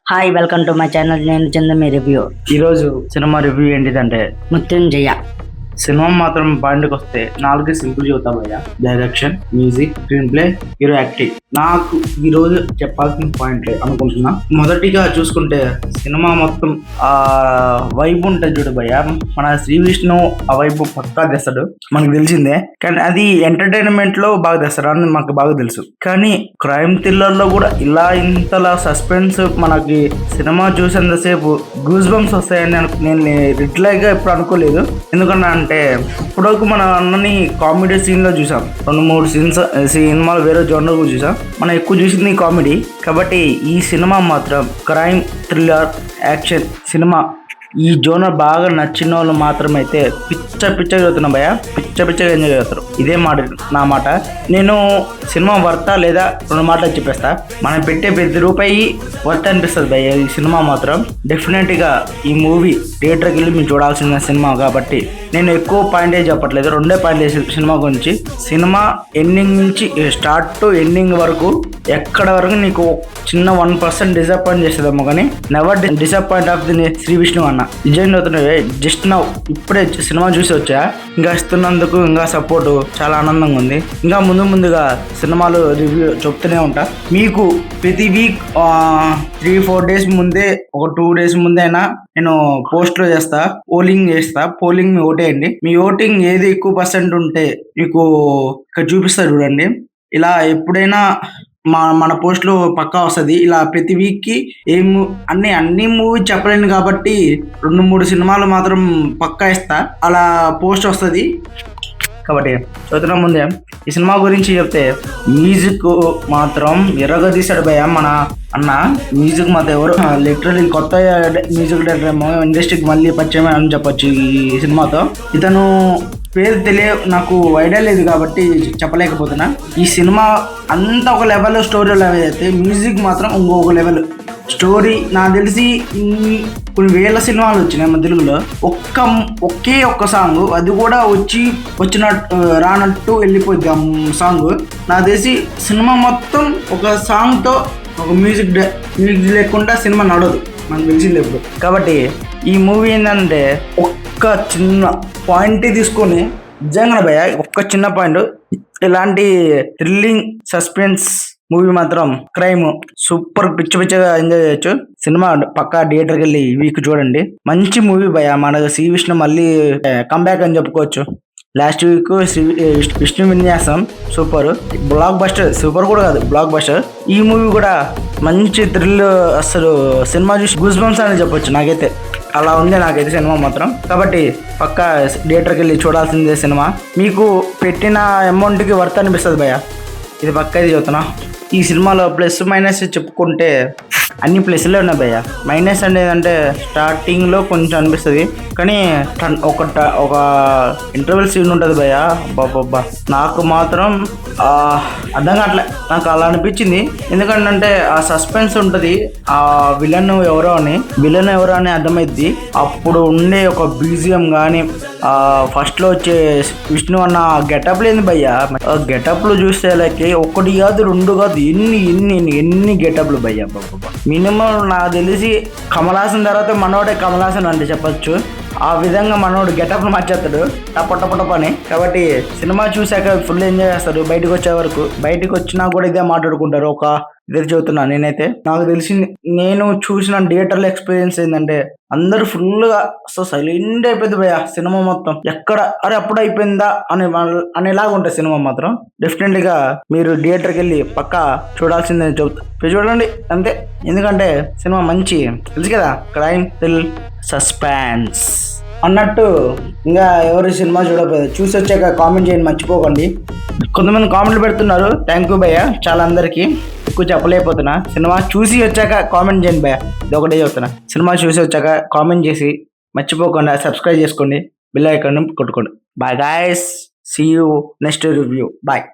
Hi welcome to my channel. నేను చందమి review. ఈరోజు cinema review ఏంటిదంటే మృత్యుంజయ. సినిమా మాత్రం పాయింట్కి వస్తే 4 సింపుల్ చెబుతాం అయ్యా. Direction, music, screen play, hero acting. నాకు ఈ రోజు చెప్పాల్సిన పాయింట్లే అనుకుంటున్నా. మొదటిగా చూసుకుంటే సినిమా మొత్తం ఆ వైబ్ ఉంటుంది చూడు భయ్య, మన శ్రీ విష్ణు ఆ వైబ్ పక్కా తెస్తాడు, మనకు తెలిసిందే. కానీ అది ఎంటర్టైన్మెంట్ లో బాగా తెస్తాడు అని మాకు బాగా తెలుసు. కానీ క్రైమ్ థ్రిల్లర్ లో కూడా ఇలా ఇంతలా సస్పెన్స్ మనకి సినిమా చూసేంతసేపు గూస్ బంప్స్ వస్తాయని నేను రిట్లైగా ఎప్పుడు అనుకోలేదు. ఎందుకన్నా అంటే ఇప్పటివరకు మన అన్నని కామెడీ సీన్ లో చూసాం, 2-3 సినిమాలు వేరే జోనర్ కూడా చూసాం. మనం ఎక్కువ చూసింది కామెడీ. కాబట్టి ఈ సినిమా మాత్రం క్రైమ్ థ్రిల్లర్ యాక్షన్ సినిమా ఈ జోనర్ బాగా నచ్చిన వాళ్ళు మాత్రమైతే పిచ్చగా చదువుతున్నా భయ, పిచ్చగా ఎంజాయ్ చేస్తారు. ఇదే మాట నా మాట. నేను సినిమా వర్తా లేదా 2 మాటలు చెప్పేస్తా. మనం పెట్టే ప్రతి రూపాయి వర్త్ అనిపిస్తుంది భయ్య. ఈ సినిమా మాత్రం డెఫినెట్గా ఈ మూవీ థియేటర్కి వెళ్ళి మీరు చూడాల్సిన సినిమా కాబట్టి నేను ఎక్కువ పాయింటే చెప్పట్లేదు, 2 పాయింట్ సినిమా గురించి. సినిమా ఎండింగ్ నుంచి స్టార్ట్ టు ఎండింగ్ వరకు ఎక్కడ వరకు నీకు చిన్న 1% డిసప్పాయింట్ చేసేదేమో, కానీ never disappoint of the Shri Vishnu అన్న. నిజంగా అవుతున్నాయి. జస్ట్ నా ఇప్పుడే సినిమా చూసి వచ్చా, ఇంకా ఇస్తున్నందుకు ఇంకా సపోర్ట్ చాలా ఆనందంగా ఉంది. ఇంకా ముందుగా సినిమాలు రివ్యూ చెప్తూనే ఉంటా. మీకు ప్రతి వీక్ 3-4 డేస్ ముందే, ఒక 2 డేస్ ముందే అయినా నేను పోస్ట్లో చేస్తా, పోలింగ్ చేస్తా. పోలింగ్ మీ ఓటేయండి. మీ ఓటింగ్ ఏది ఎక్కువ పర్సెంట్ ఉంటే మీకు ఇక్కడ చూపిస్తా చూడండి. ఇలా ఎప్పుడైనా మన పోస్ట్లో పక్కా వస్తుంది. ఇలా ప్రతి వీక్కి అన్ని మూవీ చెప్పలేను కాబట్టి 2-3 సినిమాలు మాత్రం పక్కా ఇస్తా. అలా పోస్ట్ వస్తుంది. కాబట్టి చదువుతున్న ముందే ఈ సినిమా గురించి చెప్తే, మ్యూజిక్ మాత్రం ఎర్రగదీశాడు భయ మన అన్న. మ్యూజిక్ మాత్రం ఎవరు లిటరలీ కొత్త మ్యూజిక్ డైరెక్టర్ ఏమో ఇండస్ట్రీకి మళ్ళీ పరిచయం అని చెప్పొచ్చు ఈ సినిమాతో. ఇతను పేరు నాకు ఐడియా లేదు కాబట్టి చెప్పలేకపోతున్నా. ఈ సినిమా అంతా ఒక లెవెల్, స్టోరీ లెవెల్ అయితే మ్యూజిక్ మాత్రం ఇంకొక లెవెల్. స్టోరీ నాకు తెలిసి కొన్ని వేల సినిమాలు వచ్చినాయి మన తెలుగులో, ఒకే ఒక్క సాంగ్, అది కూడా వచ్చినట్టు రానట్టు వెళ్ళిపోద్ది ఆ సాంగ్. నాకు తెలిసి సినిమా మొత్తం ఒక సాంగ్తో, ఒక మ్యూజిక్ లేకుండా సినిమా నడవదు, మనకు తెలిసింది ఎప్పుడు. కాబట్టి ఈ మూవీ ఏంటంటే ఒక్క చిన్న పాయింట్ తీసుకొని నిజంగా భయ, ఒక్క చిన్న పాయింట్, ఇలాంటి థ్రిల్లింగ్ సస్పెన్స్ మూవీ మాత్రం క్రైమ్ సూపర్ పిచ్చగా ఎంజాయ్ చేయొచ్చు. సినిమా పక్కా థియేటర్కి వెళ్ళి ఈ వీక్ చూడండి. మంచి మూవీ భయ. మన శ్రీ విష్ణు మళ్ళీ కంబ్యాక్ అని చెప్పుకోవచ్చు. లాస్ట్ వీక్ విష్ణు విన్యాసం సూపర్, బ్లాక్ బస్టర్. సూపర్ కూడా కాదు, బ్లాక్ బస్టర్. ఈ మూవీ కూడా మంచి థ్రిల్, అసలు సినిమా చూసి గూస్ బంప్స్ అని చెప్పొచ్చు. నాకైతే అలా ఉంది నాకైతే సినిమా మాత్రం. కాబట్టి పక్కా థియేటర్కి వెళ్ళి చూడాల్సిందే సినిమా. మీకు పెట్టిన అమౌంట్కి వర్త్ అనిపిస్తుంది భయ, ఇది పక్కా ఇది చెప్తున్నా. ఈ సినిమాలో ప్లస్ మైనస్ చెప్పుకుంటే అన్ని ప్లస్లే ఉన్నాయి భయ్య. మైనస్ అనేది అంటే స్టార్టింగ్లో కొంచెం అనిపిస్తుంది, కానీ ఒక ఇంటర్వెల్ సీన్ ఉంటుంది భయ్య, బాబా నాకు మాత్రం అర్థం కావట్లే. నాకు అలా అనిపించింది. ఎందుకంటే ఆ సస్పెన్స్ ఉంటుంది, ఆ విలన్ ఎవరో అని అర్థమైద్ది. అప్పుడు ఉండే ఒక బీజిఎం కానీ, ఫస్ట్లో వచ్చే విష్ణు అన్న గెటప్ లేదు భయ్య. గెటప్లు చూస్తే లైక్ 1 కాదు 2 కాదు, ఎన్ని గెటప్లు భయ్య. మినిమం నాకు తెలిసి కమల్ హాసన్ తర్వాత మనోడే కమల్ హాసన్ అంటే చెప్పచ్చు. ఆ విధంగా మనోడు గెటప్ను మార్చేస్తాడు టపని. కాబట్టి సినిమా చూశాక ఫుల్ ఎంజాయ్ చేస్తారు. బయటకు వచ్చినా కూడా ఇదే మాట్లాడుకుంటారు. ఒక ఇదే చెబుతున్నా నేనైతే. నాకు తెలిసింది, నేను చూసిన థియేటర్లో ఎక్స్పీరియన్స్ ఏంటంటే అందరూ ఫుల్గా సైలెంట్ అయిపోయింది భయ్య. సినిమా మొత్తం ఎక్కడ అప్పుడు అయిపోయిందా అనేలాగా ఉంటుంది సినిమా మాత్రం. డెఫినెట్గా మీరు థియేటర్కి వెళ్ళి పక్కా చూడాల్సిందే చెబుతా. చూడండి అంతే. ఎందుకంటే సినిమా మంచి తెలుసు కదా, క్రైమ్ థ్రిల్ సస్పెన్స్ అన్నట్టు. ఇంకా ఎవరు సినిమా చూడకపోతే చూసి వచ్చాక కామెంట్ చేయండి, మర్చిపోకండి. కొంతమంది కామెంట్లు పెడుతున్నారు, థ్యాంక్ యూ భయ్య. చాలా అందరికీ ఎక్కువ చెప్పలేకపోతున్నా. సినిమా చూసి వచ్చాక కామెంట్ చేయండి భయ్య, ఇది ఒకటే చెప్తున్నా. సినిమా చూసి వచ్చాక కామెంట్ చేసి మర్చిపోకుండా సబ్స్క్రైబ్ చేసుకోండి, బెల్ ఐకాన్ కొట్టుకోండి. Bye guys, see you next review. Bye.